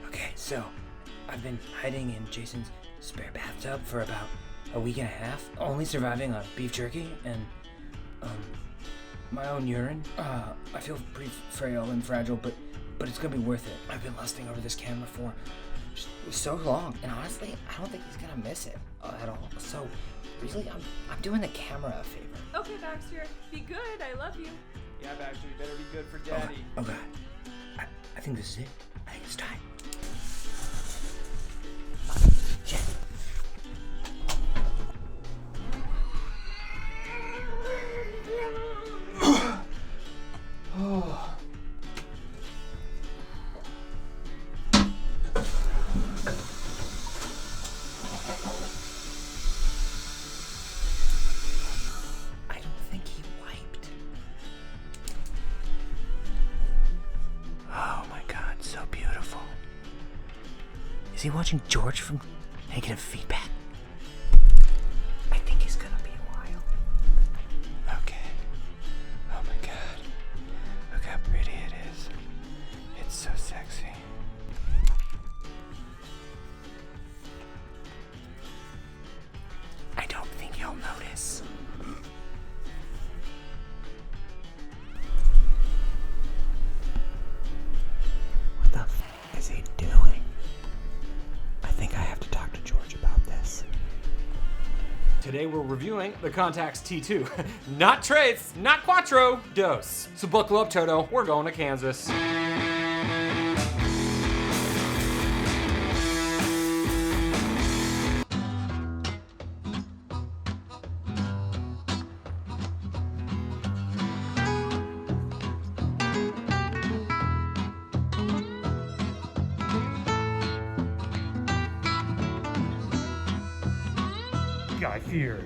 Okay, so I've been hiding in Jason's spare bathtub for about a week and a half, only surviving on beef jerky and my own urine. I feel pretty frail and fragile, but it's gonna be worth it. I've been lusting over this camera for so long, and honestly, I don't think he's gonna miss it at all. So really, I'm doing the camera a favor. Okay, Baxter, be good. I love you. Yeah, Baxter, you better be good for Daddy. Oh God, I think this is it. I think it's time. Shit. Oh. I don't think he wiped. Oh my God, so beautiful. Is he watching George from Negative Feedback? I think he's gonna be a while. Okay. Oh my God. Look how pretty it is. It's so sexy. I don't think he'll notice. What the f is he doing? I think I have to talk to George about this. Today we're reviewing the Contax T2. Not Tres, not Cuatro, Dos. So buckle up, Toto. We're going to Kansas. Guy Fury.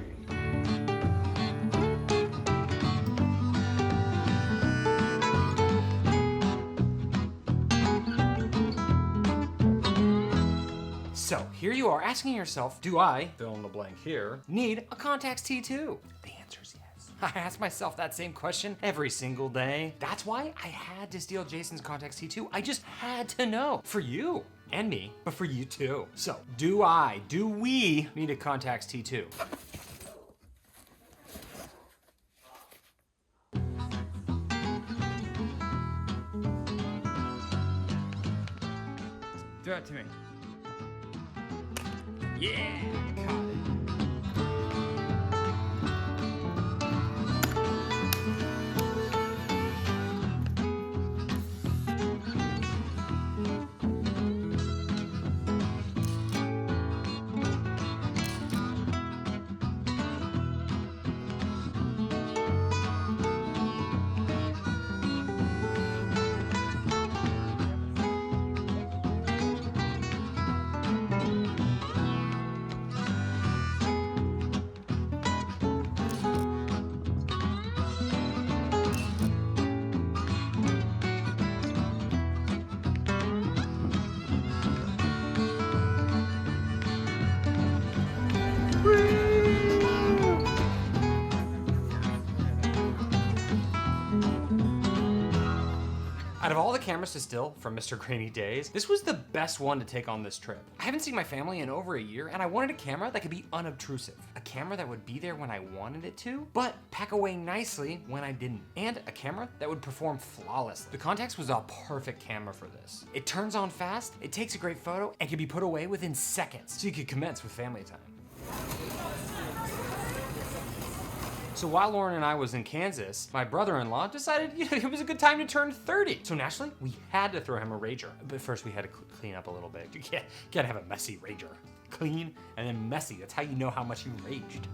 So here you are asking yourself, do I, fill in the blank here, need a Contax T2? The answer is yes. I ask myself that same question every single day. That's why I had to steal Jason's Contax T2. I just had to know. For you and me, but for you too. So do we need a Contax T2? Throw it to me. Yeah, got it. Out of all the cameras to steal from Mr. Grainy Days, this was the best one to take on this trip. I haven't seen my family in over a year, and I wanted a camera that could be unobtrusive. A camera that would be there when I wanted it to, but pack away nicely when I didn't. And a camera that would perform flawlessly. The Contax was a perfect camera for this. It turns on fast, it takes a great photo, and can be put away within seconds, so you could commence with family time. So while Lauren and I was in Kansas, my brother-in-law decided it was a good time to turn 30. So naturally, we had to throw him a Rager. But first we had to clean up a little bit. You can't have a messy Rager. Clean and then messy. That's how you know how much you raged.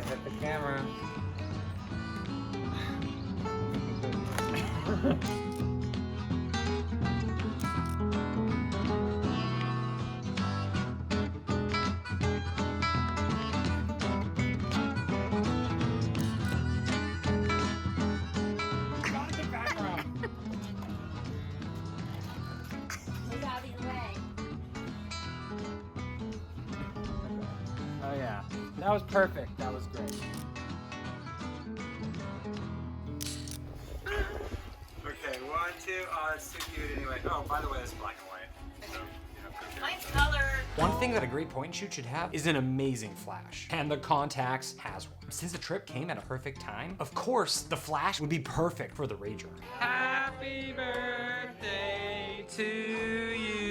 Hit the camera. That was perfect. That was great. Okay, 1, 2. Oh, it's too cute anyway. Oh, by the way, it's black and white. So, Nice color. One thing that a great point and shoot should have is an amazing flash, and the Contax has one. Since the trip came at a perfect time, of course, the flash would be perfect for the Rager. Happy birthday to you.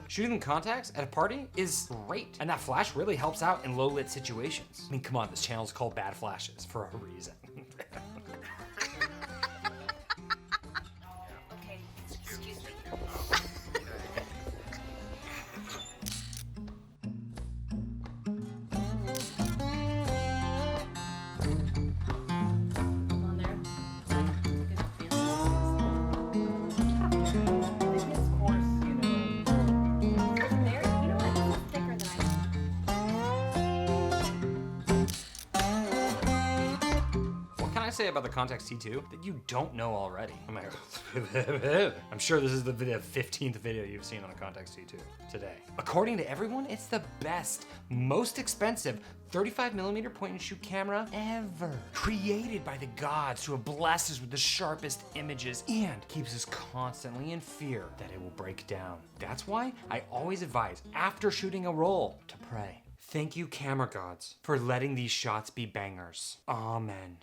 Shooting the Contax at a party is great, and that flash really helps out in low-lit situations. I mean, come on, this channel's called Bad Flashes for a reason. Okay, excuse me. On there. This course, you know. There, you know what? This is thicker than What can I say about the Contax T2 that you don't know already? I'm sure this is the 15th video you've seen on a Contax T2 today. According to everyone, it's the best, most expensive 35mm point and shoot camera ever. Created by the gods who have blessed us with the sharpest images and keeps us constantly in fear that it will break down. That's why I always advise after shooting a roll to pray. Thank you, camera gods, for letting these shots be bangers. Amen.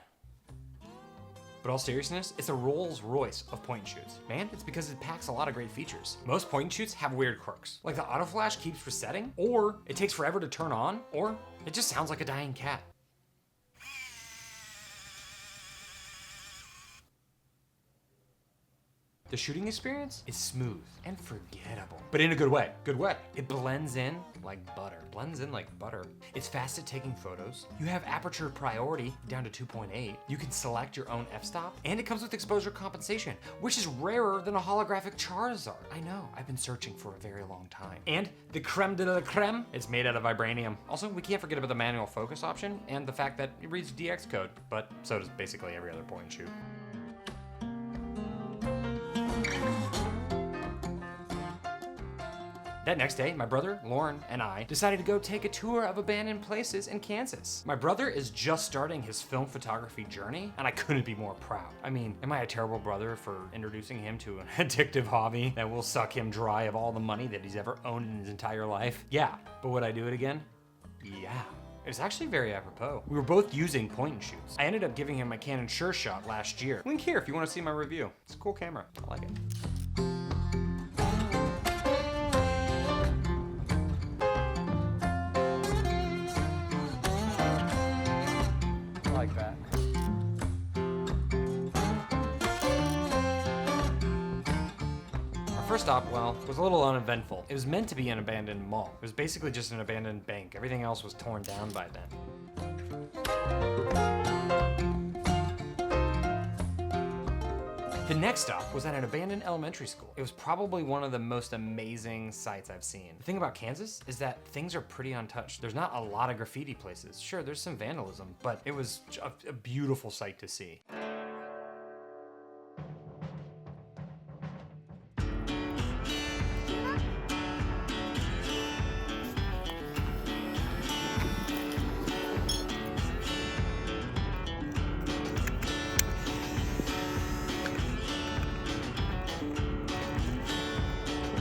But all seriousness, it's a Rolls Royce of point and shoots. Man, it's because it packs a lot of great features. Most point and shoots have weird quirks, like the autoflash keeps resetting, or it takes forever to turn on, or it just sounds like a dying cat. The shooting experience is smooth and forgettable, but in a good way. Good way. It blends in like butter. Blends in like butter. It's fast at taking photos. You have aperture priority down to 2.8. You can select your own f-stop, and it comes with exposure compensation, which is rarer than a holographic Charizard. I know, I've been searching for a very long time. And the creme de la creme, it's made out of vibranium. Also, we can't forget about the manual focus option and the fact that it reads DX code, but so does basically every other point and shoot. That next day, my brother, Lauren, and I decided to go take a tour of abandoned places in Kansas. My brother is just starting his film photography journey, and I couldn't be more proud. I mean, am I a terrible brother for introducing him to an addictive hobby that will suck him dry of all the money that he's ever owned in his entire life? Yeah, but would I do it again? Yeah. It was actually very apropos. We were both using point and shoots. I ended up giving him my Canon Sure Shot last year. Link here if you want to see my review. It's a cool camera. I like it. Like that. Our first stop, well, was a little uneventful. It was meant to be an abandoned mall. It was basically just an abandoned bank. Everything else was torn down by then. The next stop was at an abandoned elementary school. It was probably one of the most amazing sights I've seen. The thing about Kansas is that things are pretty untouched. There's not a lot of graffiti places. Sure, there's some vandalism, but it was a beautiful sight to see.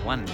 One.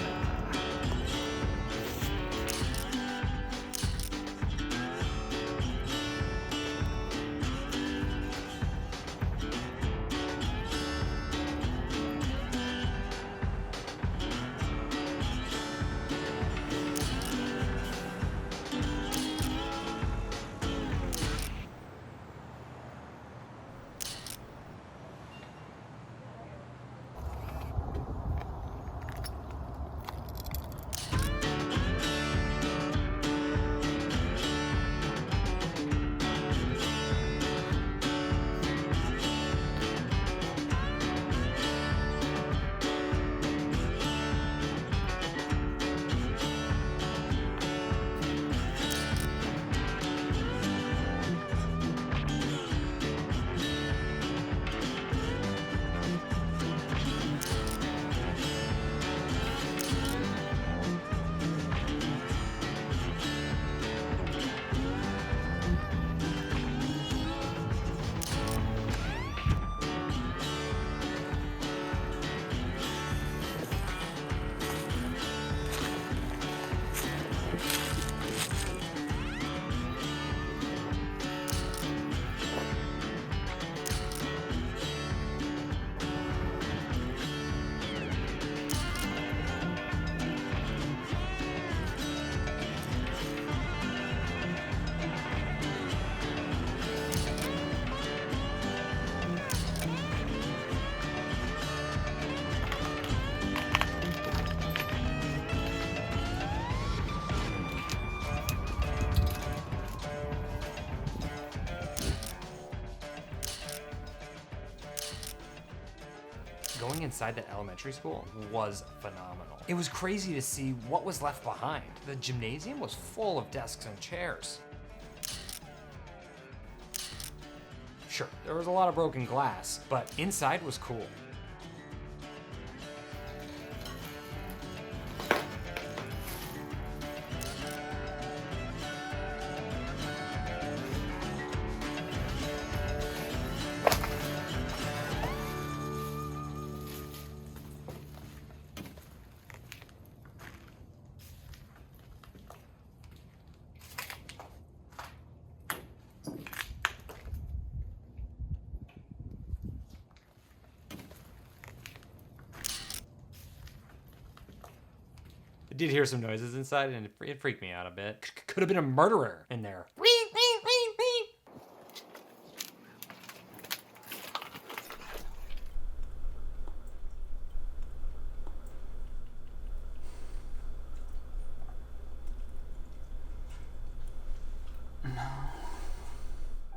going inside that elementary school was phenomenal. It was crazy to see what was left behind. The gymnasium was full of desks and chairs. Sure, there was a lot of broken glass, but inside was cool. I did hear some noises inside and it freaked me out a bit. Could have been a murderer in there.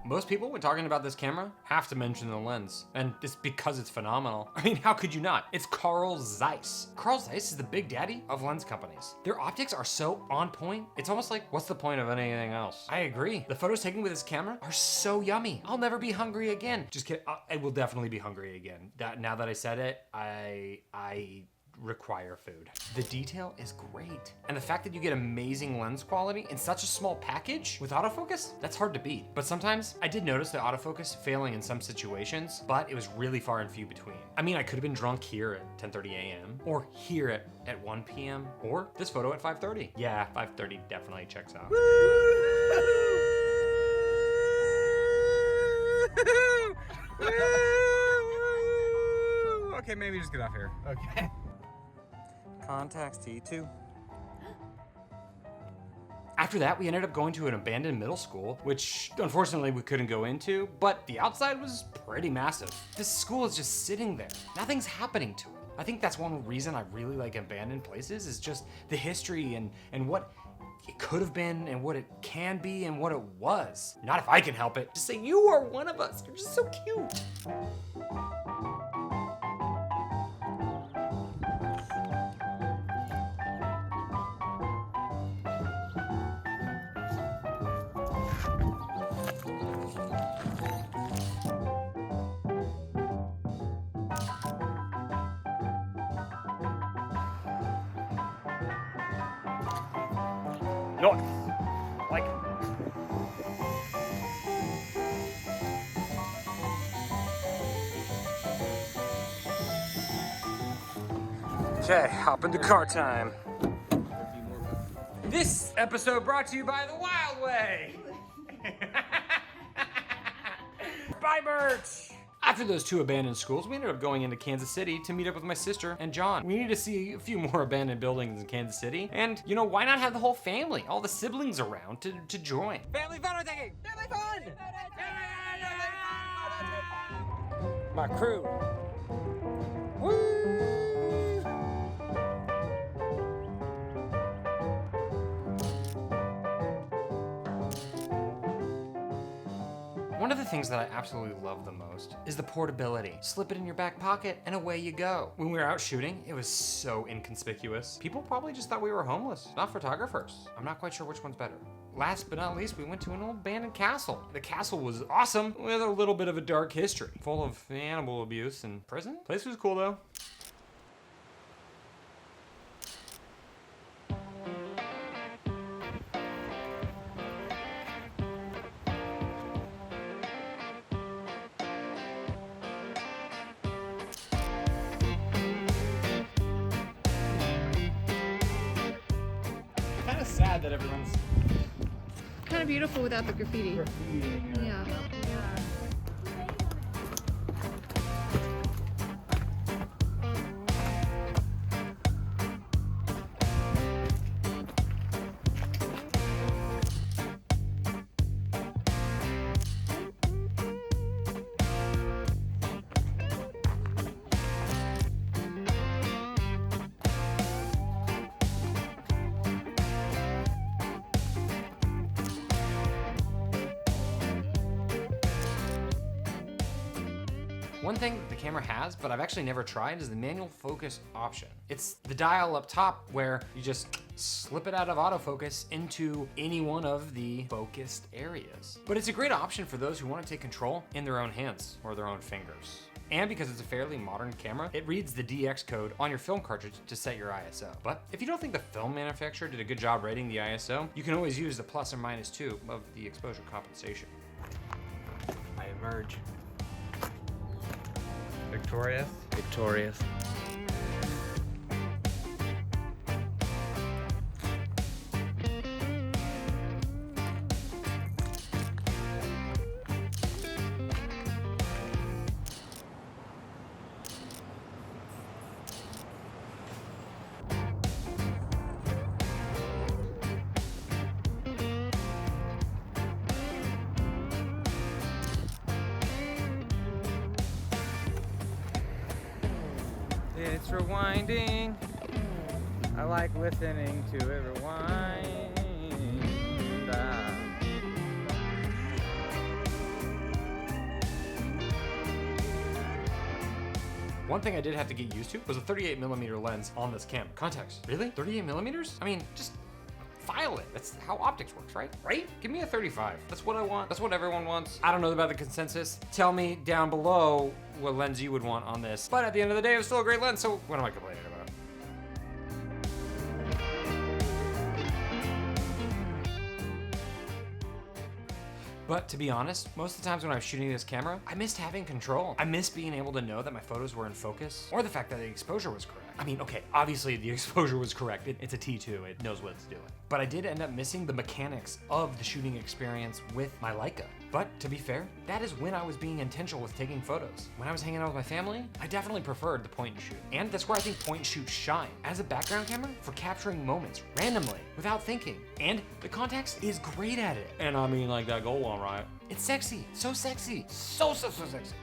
Most people, when talking about this camera, have to mention the lens. And it's because it's phenomenal. I mean, how could you not? It's Carl Zeiss. Carl Zeiss is the big daddy of lens companies. Their optics are so on point, it's almost like, what's the point of anything else? I agree. The photos taken with this camera are so yummy. I'll never be hungry again. Just kidding, I will definitely be hungry again. Now that I said it, I require food. The detail is great. And the fact that you get amazing lens quality in such a small package with autofocus, that's hard to beat. But sometimes I did notice the autofocus failing in some situations, but it was really far and few between. I mean, I could have been drunk here at 10:30 a.m. or here at 1 p.m. or this photo at 5:30. Yeah, 5:30 definitely checks out. Okay, maybe just get off here. Okay. Contax T2. After that, we ended up going to an abandoned middle school, which unfortunately we couldn't go into, but the outside was pretty massive. This school is just sitting there. Nothing's happening to it. I think that's one reason I really like abandoned places, is just the history and what it could have been and what it can be and what it was. Not if I can help it. Just say, you are one of us. You're just so cute. North. Like it. Okay, hop into car time. This episode brought to you by The Wild Way. Bye, Birch. After those two abandoned schools, we ended up going into Kansas City to meet up with my sister and John. We need to see a few more abandoned buildings in Kansas City. And, you know, why not have the whole family, all the siblings around to join? Family photo taking! Family fun! My crew. Woo! One of the things that I absolutely love the most is the portability. Slip it in your back pocket and away you go. When we were out shooting, it was so inconspicuous. People probably just thought we were homeless, not photographers. I'm not quite sure which one's better. Last but not least, we went to an old abandoned castle. The castle was awesome with a little bit of a dark history, full of animal abuse and prison. Place was cool though. Kind of sad that everyone's Kind of beautiful without the graffiti. Yeah. One thing the camera has, but I've actually never tried, is the manual focus option. It's the dial up top where you just slip it out of autofocus into any one of the focused areas. But it's a great option for those who want to take control in their own hands or their own fingers. And because it's a fairly modern camera, it reads the DX code on your film cartridge to set your ISO. But if you don't think the film manufacturer did a good job rating the ISO, you can always use the ±2 of the exposure compensation. I emerge. Victorious? Victorious. It's rewinding. I like listening to it rewind. One thing I did have to get used to was a 38mm lens on this camera. Contax, really? 38mm? I mean, just file it. That's how optics works, right? Right? Give me a 35. That's what I want. That's what everyone wants. I don't know about the consensus. Tell me down below what lens you would want on this. But at the end of the day, it was still a great lens, so what am I complaining about? But to be honest, most of the times when I was shooting this camera, I missed having control. I missed being able to know that my photos were in focus, or the fact that the exposure was correct. I mean, okay, obviously the exposure was correct. It's a T2, it knows what it's doing. But I did end up missing the mechanics of the shooting experience with my Leica. But to be fair, that is when I was being intentional with taking photos. When I was hanging out with my family, I definitely preferred the point and shoot. And that's where I think point and shoot shine as a background camera for capturing moments randomly without thinking. And the Contax is great at it. And I mean like that gold one, right? It's sexy, so sexy, so sexy.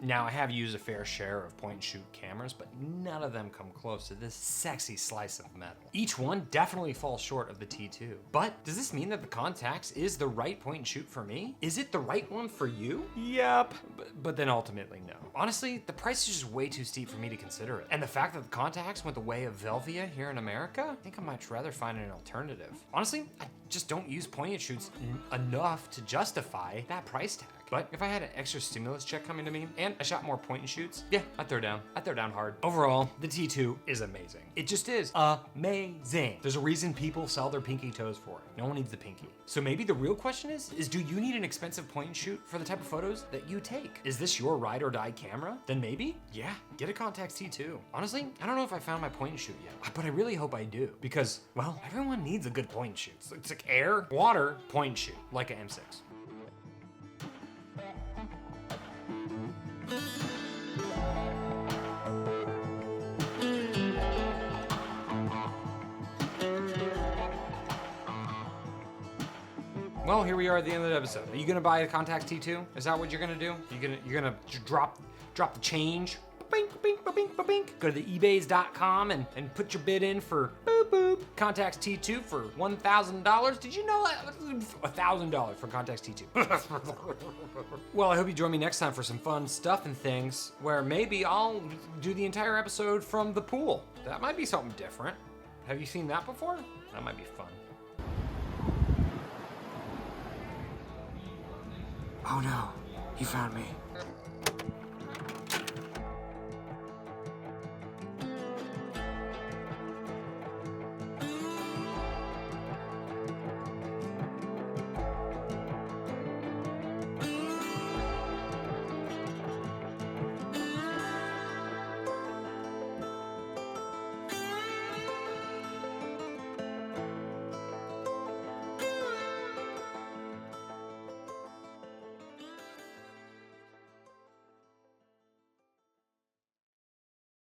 Now, I have used a fair share of point and shoot cameras, but none of them come close to this sexy slice of metal. Each one definitely falls short of the T2. But does this mean that the Contax is the right point and shoot for me? Is it the right one for you? Yep. But then ultimately, no. Honestly, the price is just way too steep for me to consider it. And the fact that the Contax went the way of Velvia here in America, I think I might rather find an alternative. Honestly, I just don't use point and shoots enough to justify that price tag. But if I had an extra stimulus check coming to me and I shot more point and shoots, yeah, I'd throw down. I'd throw down hard. Overall, the T2 is amazing. It just is amazing. There's a reason people sell their pinky toes for it. No one needs the pinky. So maybe the real question is do you need an expensive point and shoot for the type of photos that you take? Is this your ride or die camera? Then maybe, yeah, get a Contax T2. Honestly, I don't know if I found my point and shoot yet, but I really hope I do because, well, everyone needs a good point and shoot. It's like air, water, point and shoot, like an M6. Well, here we are at the end of the episode. Are you gonna buy a Contax T2? Is that what you're gonna do? You're gonna drop the change? Bing, bing, bing, bing. Go to the ebays.com and put your bid in for boop boop Contax T2 for $1,000. Did you know that? $1,000 for Contax T2. Well, I hope you join me next time for some fun stuff and things where maybe I'll do the entire episode from the pool. That might be something different. Have you seen that before? That might be fun. Oh no, he found me.